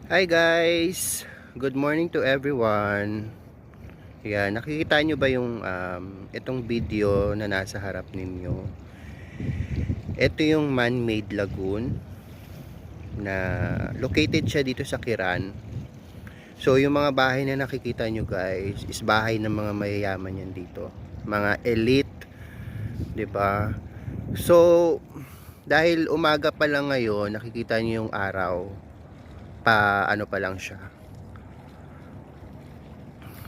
Hi guys! Good morning to everyone. Yan, nakikita nyo ba yung itong video na nasa harap ninyo? Ito yung man-made lagoon na located siya dito sa Kiran. So yung mga bahay na nakikita nyo guys is bahay ng mga mayayaman yan dito. Mga elite, 'di ba? So dahil umaga pa lang ngayon, nakikita nyo yung araw. Ano pa lang siya,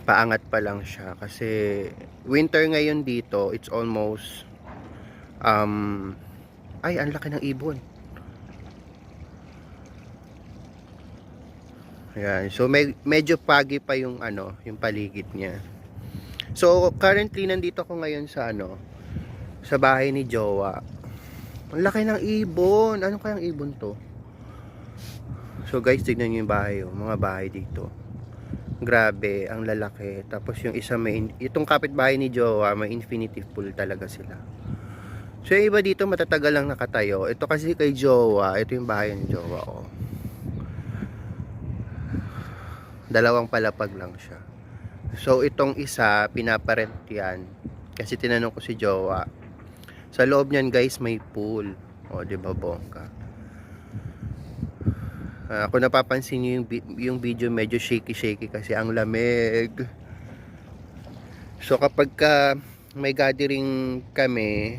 paangat pa lang siya kasi winter ngayon dito. It's almost ay, ang laki ng ibon. Ayan, so medyo foggy pa yung yung paligid niya. So currently nandito ako ngayon sa sa bahay ni Jowa. Ang laki ng ibon. Ano kayang ibon to? So guys, tignan niyo yung bahay, mga bahay dito. Grabe, ang lalaki. Tapos yung isa itong kapitbahay ni Jowa, may infinity pool talaga sila. So yung iba dito matatagal lang nakatayo. Ito kasi kay Jowa, ito yung bahay ni Jowa, oh. Dalawang palapag lang siya. So itong isa, pinaparent yan. Kasi tinanong ko si Jowa. Sa loob niyan guys, may pool. O, di ba bongga? Kung napapansin niyo yung video, medyo shaky kasi ang lamig. So kapag may gathering kami,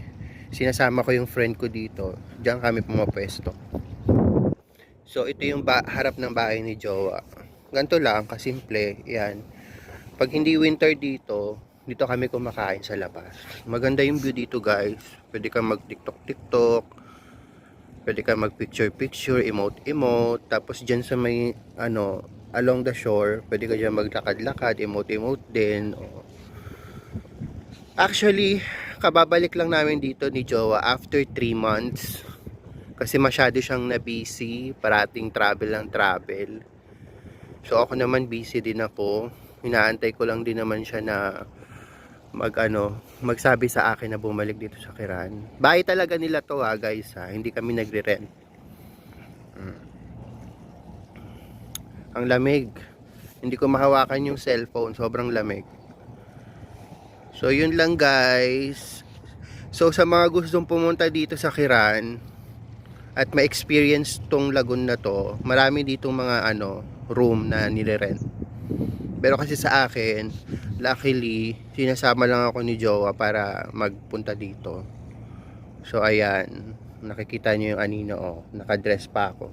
sinasama ko yung friend ko dito. Diyan kami pumapwesto. So ito yung harap ng bahay ni Jowa. Ganito lang, kasimple. Yan. Pag hindi winter dito, dito kami kumakain sa labas. Maganda yung view dito guys. Pwede kang mag TikTok. Pwede kang mag picture, emote. Tapos dyan sa may, along the shore, pwede ka dyan maglakad-lakad, emote din. Actually, kababalik lang namin dito ni Jowa after 3 months. Kasi masyado siyang na-busy, parating travel. So ako naman busy din ako. Inaantay ko lang din naman siya na magsabi sa akin na bumalik dito sa Kiran. Bahay talaga nila to guys hindi kami nagre-rent. Ang lamig. Hindi ko mahawakan yung cellphone, sobrang lamig. So yun lang guys. So sa mga gustong pumunta dito sa Kiran at ma-experience tong lagoon na to, marami ditong mga room na nire-rent. Pero kasi sa akin, luckily, sinasama lang ako ni Jowa para magpunta dito. So ayan, nakikita niyo yung anino, nakadress pa ako.